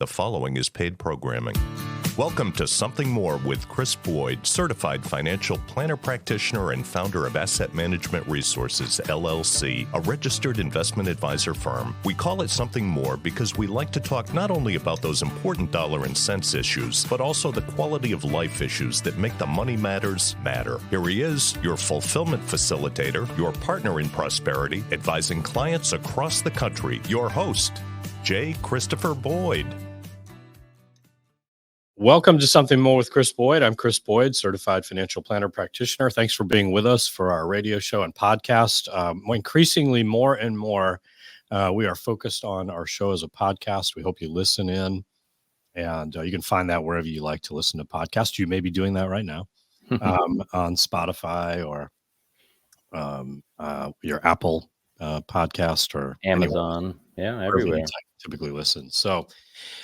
The following is paid programming. Welcome to Something More with Chris Boyd, certified financial planner practitioner and founder of Asset Management Resources, LLC, a registered investment advisor firm. We call it Something More because we like to talk not only about those important dollar and cents issues, but also the quality of life issues that make the money matters matter. Here he is, your fulfillment facilitator, your partner in prosperity, advising clients across the country, your host, J. Christopher Boyd. Welcome to Something More with Chris Boyd. I'm Chris Boyd, certified financial planner practitioner. Thanks for being with us for our radio show and podcast. Increasingly, more and more, we are focused on our show as a podcast. We hope you listen in, and you can find that wherever you like to listen to podcasts. You may be doing that right now on Spotify or your Apple podcast or Amazon. Yeah, everywhere. Typically listen. So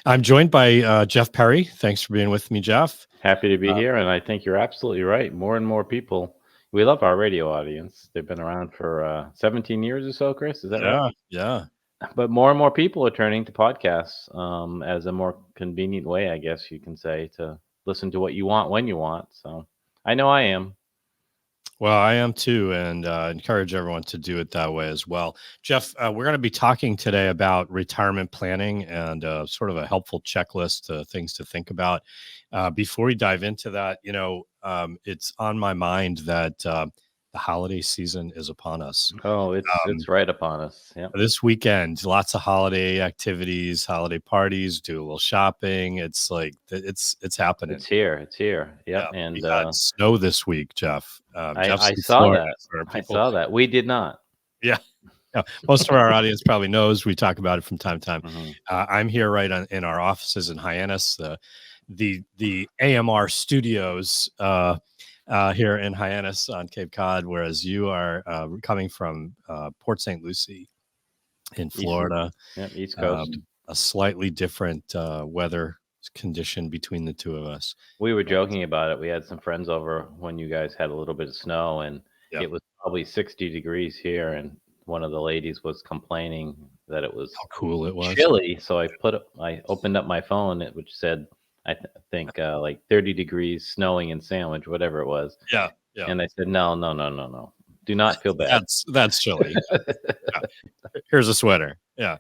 I'm joined by Jeff Perry. Thanks for being with me, Jeff. Happy to be here. And I think you're absolutely right. More and more people, we love our radio audience. They've been around for 17 years or so, Chris. Is that right? Yeah. But more and more people are turning to podcasts as a more convenient way, I guess you can say, to listen to what you want when you want. So I know I am. Well, I am too, and encourage everyone to do it that way as well. Jeff, we're going to be talking today about retirement planning and sort of a helpful checklist, things to think about. Before we dive into that, it's on my mind that the holiday season is upon us. Oh, it's right upon us. Yeah. This weekend, lots of holiday activities, holiday parties, do a little shopping. It's like it's happening. It's here. Yeah. And we had snow this week, Jeff. I saw that. I saw that. We did not. Yeah. Most of our audience probably knows. We talk about it from time to time. Mm-hmm. I'm here in our offices in Hyannis, the AMR studios here in Hyannis on Cape Cod, whereas you are coming from Port St. Lucie in Florida. East Coast. A slightly different weather condition between the two of us. We were joking about it. We had some friends over when you guys had a little bit of snow, and It was probably 60 degrees here, and one of the ladies was complaining that it was how cool it was, chilly. So I opened up my phone, which said I think like 30 degrees, snowing in Sandwich, whatever it was. Yeah. And I said, no. Do not feel bad. That's chilly. Here's a sweater. Yeah.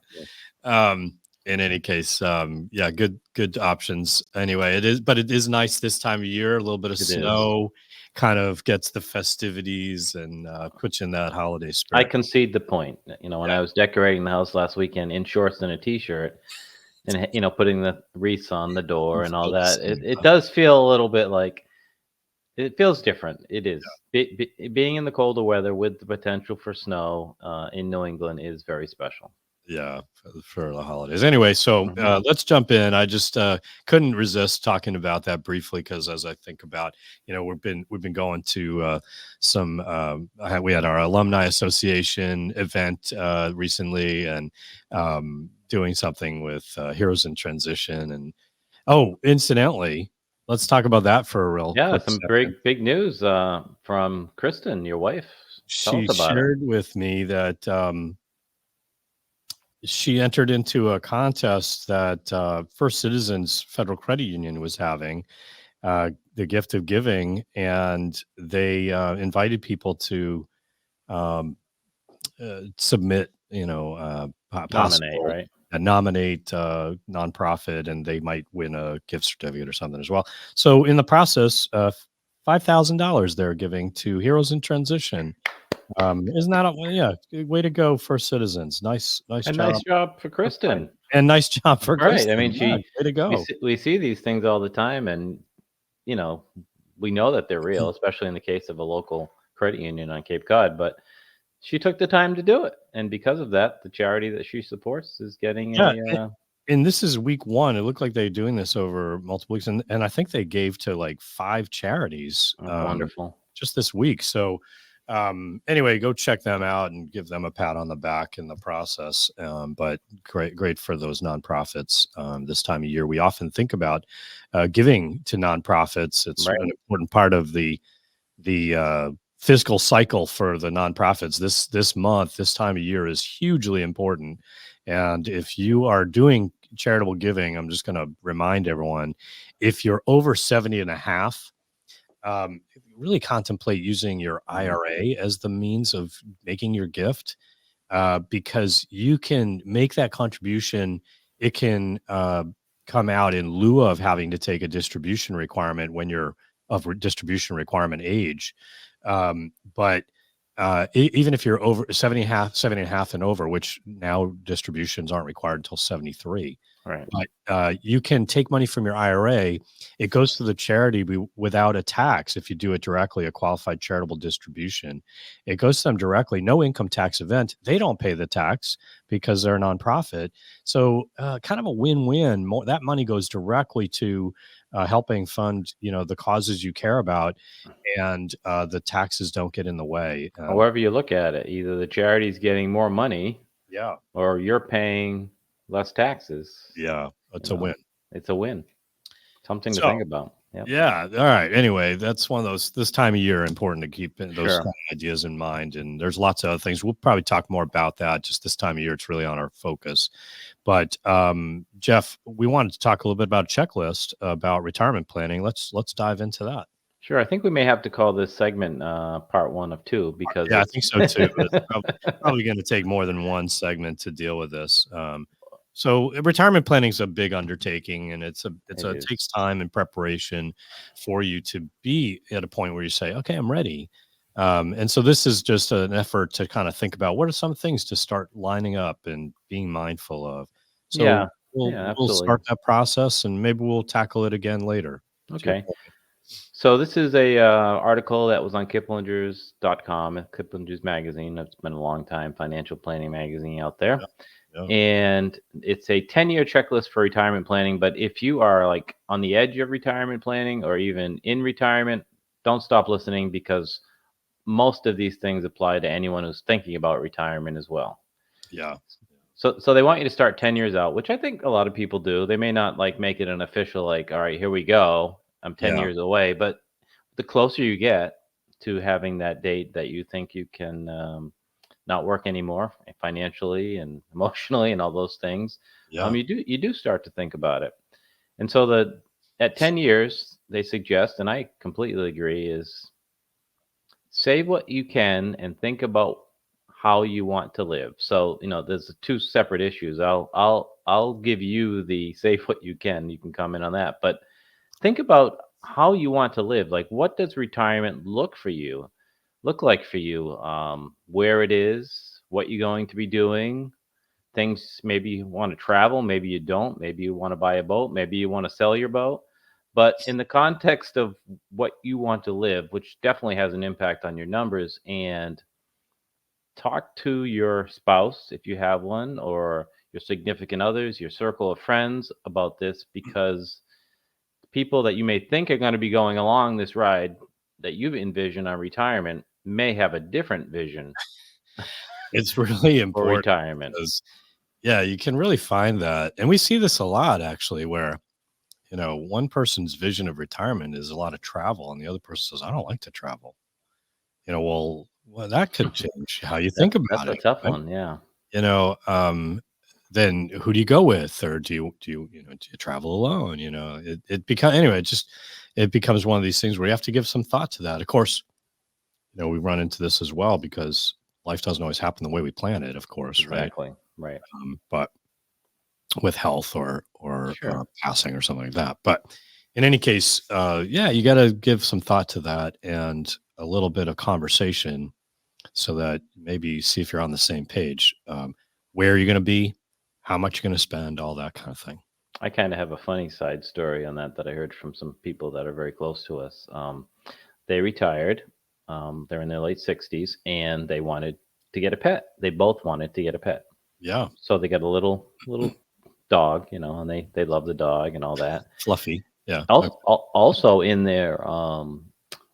In any case, good options. Anyway, it is nice this time of year. A little bit of snow kind of gets the festivities and puts you in that holiday spirit. I concede the point. When I was decorating the house last weekend in shorts and a t-shirt, and putting the wreaths on the door and all that, it does feel a little bit like it feels different. It is being in the colder weather with the potential for snow in New England is very special. Yeah, for the holidays. Anyway, so let's jump in. I just couldn't resist talking about that briefly because as I think about, we've been going to we had our alumni association event recently and doing something with Heroes in Transition. And incidentally, let's talk about that for a real quick some second. big news from Kristen, your wife. She shared with me that she entered into a contest that First Citizens Federal Credit Union was having, the gift of giving, and they invited people to submit, nominate, right? Nominate nonprofit, and they might win a gift certificate or something as well. So in the process, $5,000 they're giving to Heroes in Transition. Isn't that way to go, First Citizens? Nice job. Nice job for Kristen. And nice job for Kristen. Right. I mean, way to go. We see these things all the time, and we know that they're real, especially in the case of a local credit union on Cape Cod. But she took the time to do it, and because of that, the charity that she supports is getting and this is week one. It looked like they're doing this over multiple weeks, and I think they gave to like 5 charities. Wonderful. Just this week. So anyway, go check them out and give them a pat on the back in the process. But great for those nonprofits. This time of year, we often think about giving to nonprofits. It's an important part of the fiscal cycle for the nonprofits. This month, this time of year is hugely important. And if you are doing charitable giving, I'm just going to remind everyone, if you're over 70 and a half, really contemplate using your IRA as the means of making your gift, because you can make that contribution. It can come out in lieu of having to take a distribution requirement when you're of distribution requirement age. But even if you're over 70 and a half and over, which now distributions aren't required until 73. Right. But you can take money from your IRA. It goes to the charity without a tax if you do it directly, a qualified charitable distribution. It goes to them directly, no income tax event. They don't pay the tax because they're a nonprofit. So kind of a win-win. That money goes directly to helping fund, the causes you care about, and the taxes don't get in the way. However you look at it, either the charity's getting more money, Yeah, or you're paying less taxes. yeah, it's a win. It's a win. Something to So, think about. Yep. Yeah. All right. Anyway, that's one of those, this time of year, important to keep those Sure. kind of ideas in mind. And there's lots of other things. We'll probably talk more about that just this time of year. It's really on our focus. But Jeff, we wanted to talk a little bit about a checklist about retirement planning. Let's dive into that. Sure. I think we may have to call this segment part 1 of 2, because I think so too. It's probably going to take more than one segment to deal with this. So retirement planning is a big undertaking, and it takes time and preparation for you to be at a point where you say, okay, I'm ready. And so this is just an effort to kind of think about what are some things to start lining up and being mindful of. So we'll start that process, and maybe we'll tackle it again later. Okay. So this is a article that was on Kiplinger's.com, Kiplinger's magazine. It's been a long time financial planning magazine out there. Yeah. And it's a 10-year checklist for retirement planning. But if you are like on the edge of retirement planning or even in retirement, don't stop listening, because most of these things apply to anyone who's thinking about retirement as well. Yeah. So they want you to start 10 years out, which I think a lot of people do. They may not like make it an official, like, all right, here we go, I'm 10 years away. But the closer you get to having that date that you think you can not work anymore financially and emotionally and all those things, you do start to think about it. And so at 10 years, they suggest, and I completely agree, is save what you can and think about how you want to live. So, there's 2 separate issues. I'll give you the save what you can. You can comment on that, but think about how you want to live. Like, what does retirement look like for you? Where it is, what you're going to be doing, things. Maybe you want to travel, maybe you don't, maybe you want to buy a boat, maybe you want to sell your boat. But in the context of what you want to live, which definitely has an impact on your numbers, and talk to your spouse if you have one, or your significant others, your circle of friends about this, because people that you may think are going to be going along this ride that you've envisioned on retirement may have a different vision. It's really important for retirement. Because, you can really find that. And we see this a lot, actually, where, one person's vision of retirement is a lot of travel, and the other person says, I don't like to travel. Well, that could change how you think about it. That's a tough one. Yeah. Then who do you go with, or do you travel alone? It becomes one of these things where you have to give some thought to that. Of course, we run into this as well, because life doesn't always happen the way we plan it, of course. Exactly. Right. But with health or passing or something like that. But in any case, you got to give some thought to that, and a little bit of conversation, so that maybe see if you're on the same page. Where are you going to be? How much you're going to spend? All that kind of thing. I kind of have a funny side story on that I heard from some people that are very close to us. They retired. They're in their late 60s, and they wanted to get a pet. They both wanted to get a pet. Yeah. So they got a little dog, and they love the dog and all that. Fluffy. Yeah. Also in their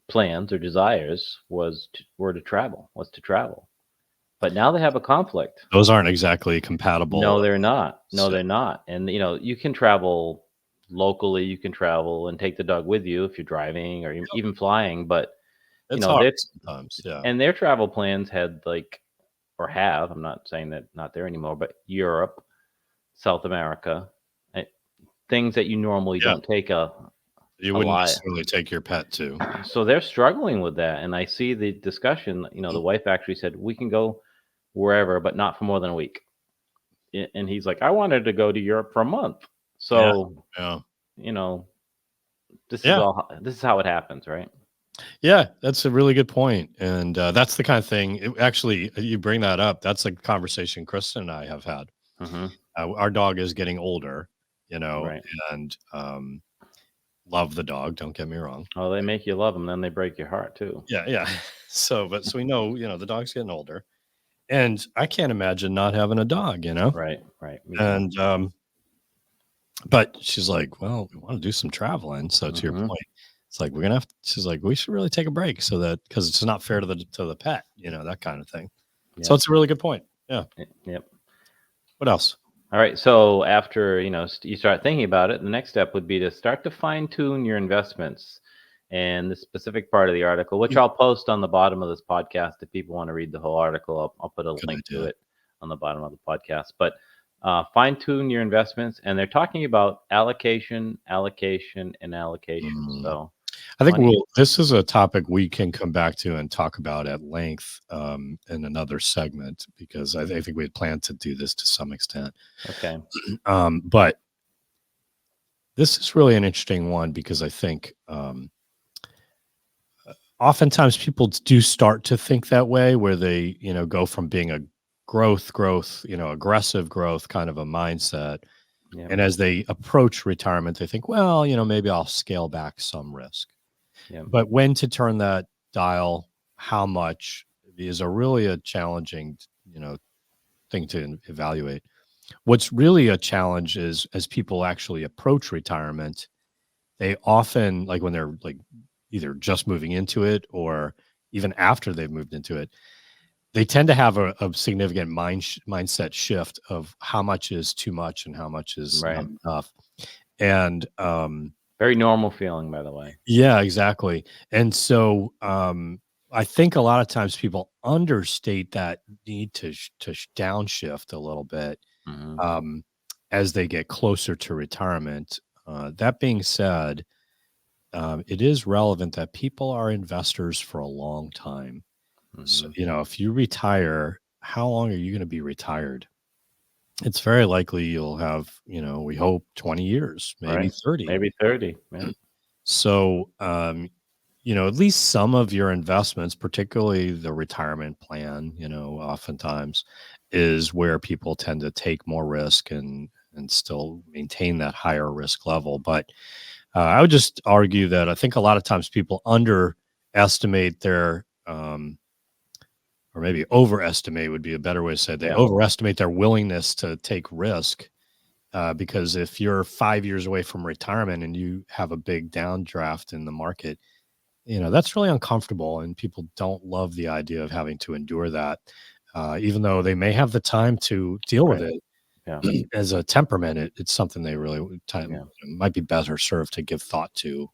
plans or desires was to travel. But now they have a conflict. Those aren't exactly compatible. No, they're not. They're not. And you can travel locally. You can travel and take the dog with you if you're driving or even flying. But it's hard sometimes. Yeah. And their travel plans had I'm not saying that not there anymore, but Europe, South America, things that you normally Yeah. don't take You a wouldn't lot. necessarily take your pet to. So they're struggling with that, and I see the discussion. The wife actually said we can go wherever, but not for more than a week. And he's like, I wanted to go to Europe for a month. Yeah. So Yeah. you know, Yeah. this is how it happens, right? Yeah, that's a really good point. And that's the kind of thing. Actually, you bring that up. That's a conversation Kristen and I have had. Hmm. Our dog is getting older, Right. and love the dog. Don't get me wrong. Oh, they make you love them, then they break your heart too. Yeah, yeah. So we know, the dog's getting older, and I can't imagine not having a dog, Right. Right. Me too. And but she's like, well, we want to do some traveling. So to your Mhm. point, it's like we're gonna have. She's like, we should really take a break so that because it's not fair to the pet, that kind of thing. So Yep. it's a really good point. Yeah. Yep. What else? All right. So after you start thinking about it, the next step would be to start to fine tune your investments. And the specific part of the article, which I'll post on the bottom of this podcast, if people want to read the whole article, I'll put a Good link to idea. it on the bottom of the podcast. But fine tune your investments, and they're talking about allocation, allocation, and allocation. Mm. So I think money. this is a topic we can come back to and talk about at length in another segment because I think we had planned to do this to some extent. Okay. But this is really an interesting one because I think oftentimes people do start to think that way where they, go from being a growth, aggressive growth kind of a mindset. Yeah. And as they approach retirement, they think, well, maybe I'll scale back some risk. Yeah. But when to turn that dial, how much is really a challenging, thing to evaluate. What's really a challenge is as people actually approach retirement, they often, like when they're like either just moving into it or even after they've moved into it, they tend to have a significant mindset shift of how much is too much and how much is Right. not enough. And Very normal feeling, by the way. yeah, exactly. And so I think a lot of times people understate that need to downshift a little bit Hmm. as they get closer to retirement. That being said, it is relevant that people are investors for a long time. So, Hmm. if you retire, how long are you going to be retired? It's very likely you'll have, we hope 20 years, maybe Right. 30. Maybe 30. Yeah. So, at least some of your investments, particularly the retirement plan, oftentimes is where people tend to take more risk and still maintain that higher risk level. But I would just argue that I think a lot of times people underestimate their, or maybe overestimate would be a better way to say it. They Yeah. overestimate their willingness to take risk. Because if you're 5 years away from retirement and you have a big downdraft in the market, that's really uncomfortable. And people don't love the idea of having to endure that, even though they may have the time to deal with Right. it. Yeah. As a temperament, it's something they really Yeah. might be better served to give thought to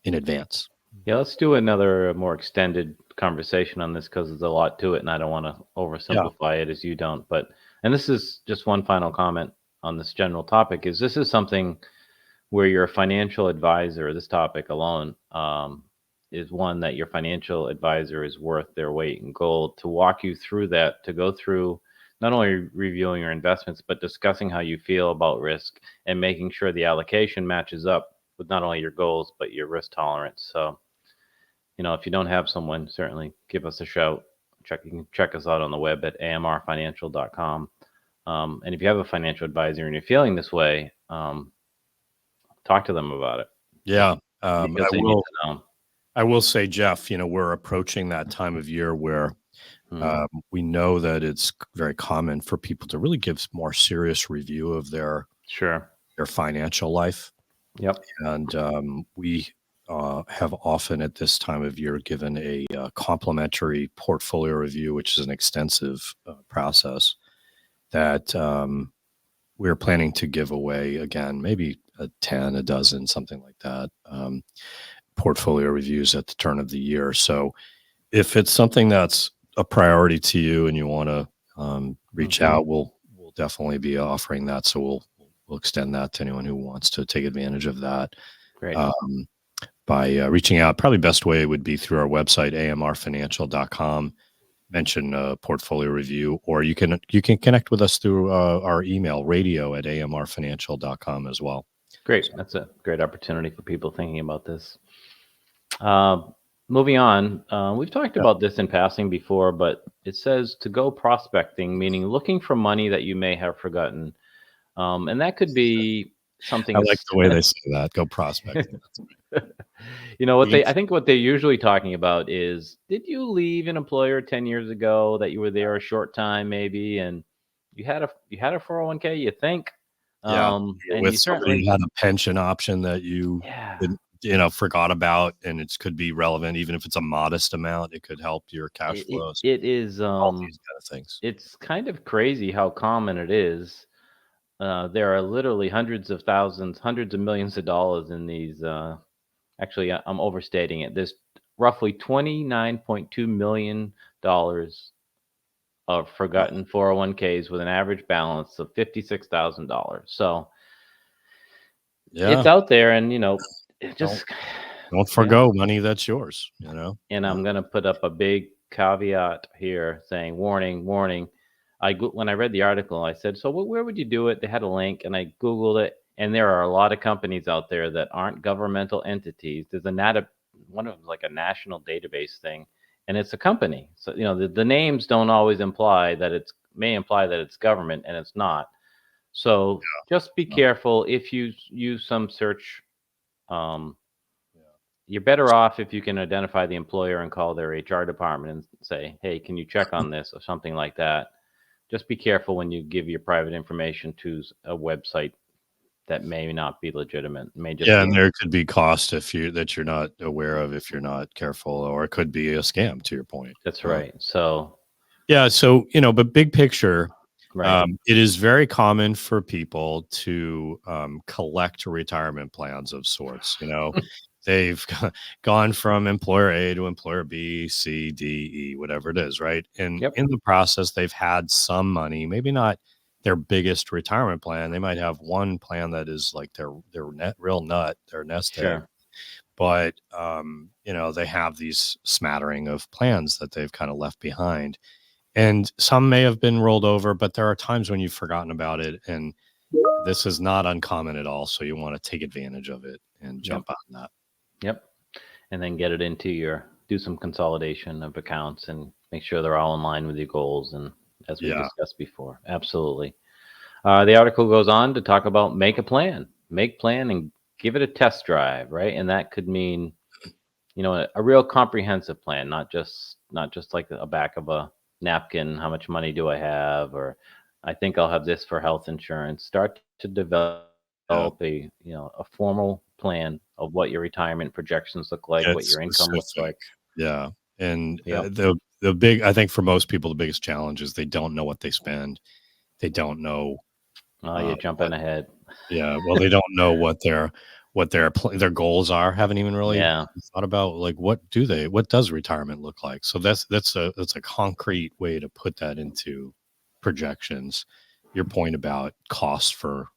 in advance. Yeah, let's do another more extended conversation on this because there's a lot to it, and I don't want to Yeah. oversimplify it as you don't. And this is just one final comment on this general topic: is this is something where your financial advisor, this topic alone, is one that your financial advisor is worth their weight in gold to walk you through that, to go through not only reviewing your investments, but discussing how you feel about risk and making sure the allocation matches up with not only your goals, but your risk tolerance. So, if you don't have someone, certainly give us a shout. You can check us out on the web at amrfinancial.com. And if you have a financial advisor and you're feeling this way, talk to them about it. Yeah. Because they need to know. I will say, Jeff, we're approaching that time of year where we know that it's very common for people to really give more serious review of their financial life. Yep. And we have often at this time of year given a complimentary portfolio review, which is an extensive process that we're planning to give away again, maybe a dozen, something like that, portfolio reviews at the turn of the year. So if it's something that's a priority to you and you want to reach out, we'll definitely be offering that. So we'll we'll extend that to anyone who wants to take advantage of that. Great. By reaching out. Probably best way would be through our website, amrfinancial.com. Mention portfolio review, or you can connect with us through our email, radio@amrfinancial.com as well. Great. That's a great opportunity for people thinking about this. Moving on, we've talked about this in passing before, but it says to go prospecting, meaning looking for money that you may have forgotten. And that could be something. I like the way they say that. Go prospecting. I think what they're usually talking about is, did you leave an employer 10 years ago that you were there a short time maybe, and you had a 401k, you think? And with somebody who had a pension option that you forgot about, and it could be relevant, even if it's a modest amount, it could help your cash flows. It is all these kind of things. It's kind of crazy how common it is. There are literally hundreds of thousands, hundreds of millions of dollars in these. Actually, I'm overstating it. There's roughly $29.2 million of forgotten 401ks with an average balance of $56,000. So it's out there, and just don't forgo money that's yours. And I'm gonna put up a big caveat here saying, warning, warning. When I read the article, I said, so where would you do it? They had a link, and I Googled it. And there are a lot of companies out there that aren't governmental entities. There's one of them, like a national database thing, and it's a company. So the names don't always imply that may imply that it's government, and it's not. So just be careful if you use some search. You're better off if you can identify the employer and call their HR department and say, hey, can you check on this, or something like that. Just be careful when you give your private information to a website that may not be legitimate. And there could be cost that you're not aware of if you're not careful, or it could be a scam, to your point. That's right. So but big picture, right. It is very common for people to collect retirement plans of sorts. They've gone from employer A to employer B, C, D, E, whatever it is, right? And in the process, they've had some money, maybe not their biggest retirement plan. They might have one plan that is like their nest egg. But they have these smattering of plans that they've kind of left behind, and some may have been rolled over, but there are times when you've forgotten about it, and this is not uncommon at all. So you want to take advantage of it and jump on that. And then get it into do some consolidation of accounts and make sure they're all in line with your goals, and as we discussed before. Absolutely. The article goes on to talk about make plan and give it a test drive, right? And that could mean, a real comprehensive plan, not just like a back of a napkin. How much money do I have? Or I think I'll have this for health insurance. Start to develop a formal plan of what your retirement projections look like, what your income looks like. Yeah. And the big, I think for most people, the biggest challenge is they don't know what they spend. They don't know. You're jumping ahead. Yeah. Well, they don't know what their goals are. Haven't even really thought about what does retirement look like? So that's a concrete way to put that into projections. Your point about cost for,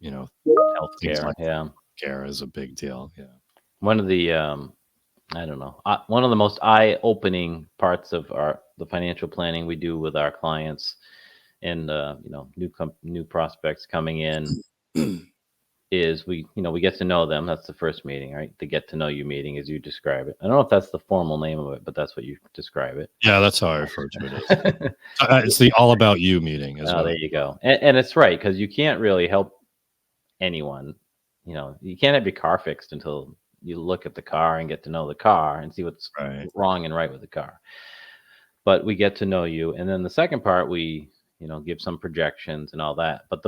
healthcare. Care is a big deal. Yeah. One of the, one of the most eye-opening parts of the financial planning we do with our clients and, new prospects coming in is we get to know them. That's the first meeting, right? The get to know you meeting, as you describe it. I don't know if that's the formal name of it, but that's what you describe it. Yeah, that's how I refer to it. It's the all about you meeting as well. There you go. And it's right, because you can't really help anyone. You can't have your car fixed until you look at the car and get to know the car and see what's wrong and right with the car. But we get to know you. And then the second part, we, give some projections and all that. But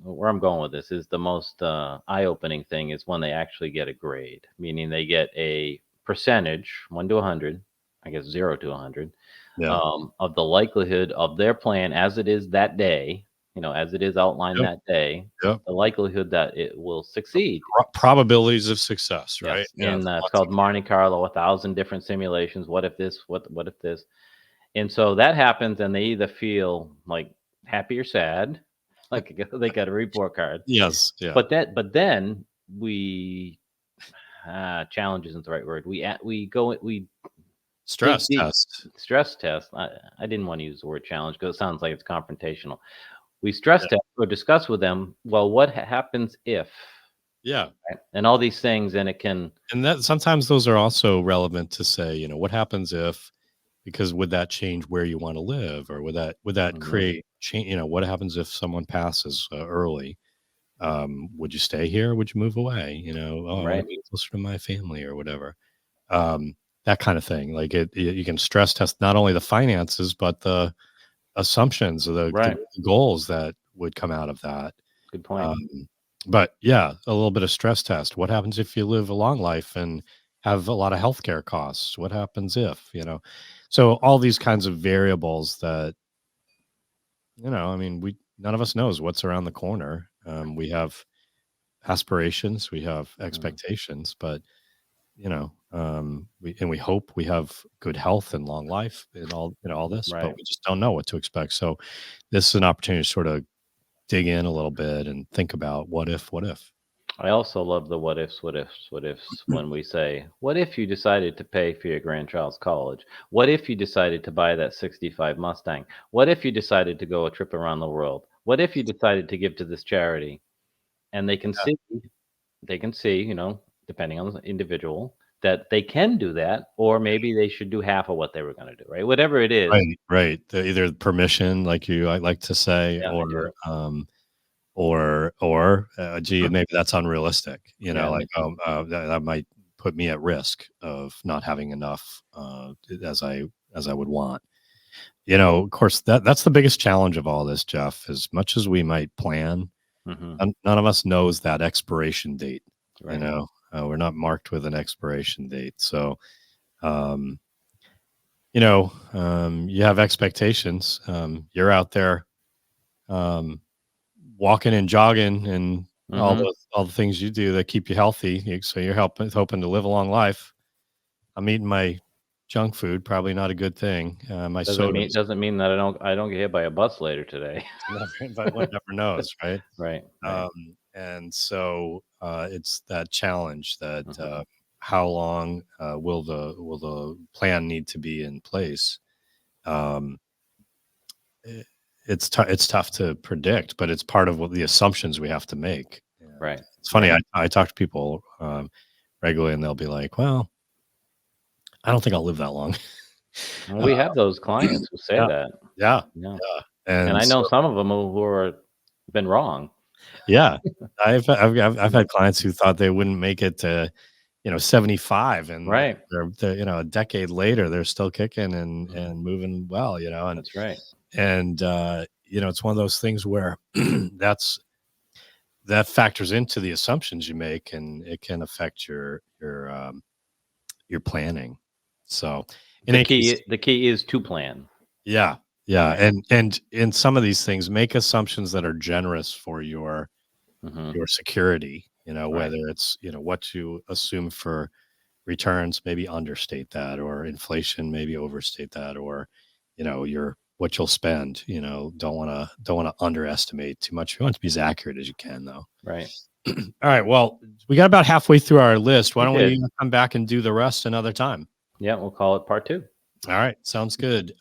where I'm going with this is the most eye-opening thing is when they actually get a grade, meaning they get a percentage, 1 to 100, I guess 0 to 100, of the likelihood of their plan as it is that day, as it is outlined that day, the likelihood that it will succeed. Probabilities of success, right? Yes. And it's called Monte Carlo, 1,000 different simulations. What if this? What if this? And so that happens, and they either feel like happy or sad. like they got a report card. Yes. Yeah. But then we challenge isn't the right word. We Stress dig deep. test. Stress test. I didn't want to use the word challenge because it sounds like it's confrontational. We stress test or discuss with them, well, what happens if, Yeah. right? And all these things, and it can. And that sometimes those are also relevant to say, what happens if, because would that change where you want to live, or would that create change? What happens if someone passes early? Would you stay here? Would you move away? I want to be closer to my family or whatever. That kind of thing. Like you can stress test not only the finances, but the assumptions or the goals that would come out of that. Good point. But yeah, a little bit of stress test. What happens if you live a long life and have a lot of healthcare costs? What happens if, so all these kinds of variables that, none of us knows what's around the corner. We have aspirations, we have expectations, but we hope we have good health and long life and all this, but we just don't know what to expect. So this is an opportunity to sort of dig in a little bit and think about what if. I also love the what ifs when we say, what if you decided to pay for your grandchild's college? What if you decided to buy that 65 Mustang? What if you decided to go a trip around the world? What if you decided to give to this charity? And they can see, depending on the individual, that they can do that, or maybe they should do half of what they were going to do, right? Whatever it is. Right. Either permission, like I like to say, or gee, maybe that's unrealistic. That might put me at risk of not having enough as I would want. Of course, that's the biggest challenge of all this, Jeff. As much as we might plan, none of us knows that expiration date. Right. We're not marked with an expiration date. So, you have expectations. You're out there walking and jogging and all the things you do that keep you healthy. So you're hoping to live a long life. I'm eating my junk food, probably not a good thing. My soda doesn't mean that I don't get hit by a bus later today. But one never knows, right? Right. And so it's that challenge that how long will the plan need to be in place? It's tough to predict, but it's part of what the assumptions we have to make. Right. It's funny. I talk to people regularly, and they'll be like, "Well, I don't think I'll live that long." Well, we have those clients who say that. Yeah. And I know some of them who are been wrong. Yeah, I've had clients who thought they wouldn't make it to 75, and they're a decade later they're still kicking and moving well. And that's right. And it's one of those things where that factors into the assumptions you make, and it can affect your planning. So the key is to plan. Yeah. And in some of these things, make assumptions that are generous for your security. Whether it's what you assume for returns, maybe understate that, or inflation, maybe overstate that, or what you'll spend. Don't want to underestimate too much. You want to be as accurate as you can, though. Right. All right. Well, we got about halfway through our list. Why don't we come back and do the rest another time? Yeah, we'll call it part 2. All right. Sounds good.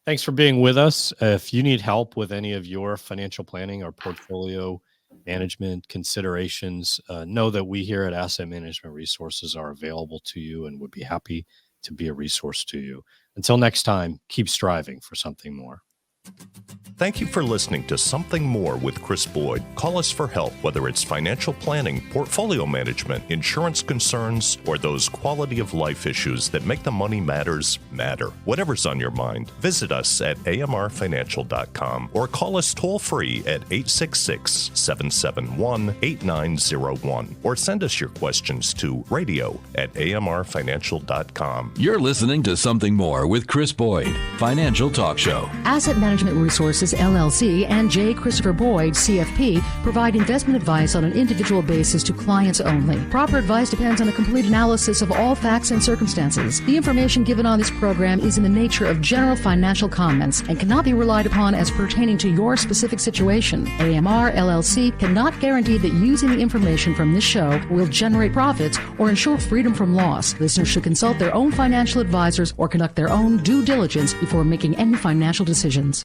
Thanks for being with us. If you need help with any of your financial planning or portfolio management considerations, know that we here at Asset Management Resources are available to you and would be happy to be a resource to you. Until next time, keep striving for something more. Thank you for listening to Something More with Chris Boyd. Call us for help, whether it's financial planning, portfolio management, insurance concerns, or those quality of life issues that make the money matters matter. Whatever's on your mind, visit us at amrfinancial.com or call us toll-free at 866-771-8901 or send us your questions to radio@amrfinancial.com. You're listening to Something More with Chris Boyd, Financial Talk Show. Asset Management Management Resources, LLC, and J. Christopher Boyd, CFP, provide investment advice on an individual basis to clients only. Proper advice depends on a complete analysis of all facts and circumstances. The information given on this program is in the nature of general financial comments and cannot be relied upon as pertaining to your specific situation. AMR, LLC cannot guarantee that using the information from this show will generate profits or ensure freedom from loss. Listeners should consult their own financial advisors or conduct their own due diligence before making any financial decisions.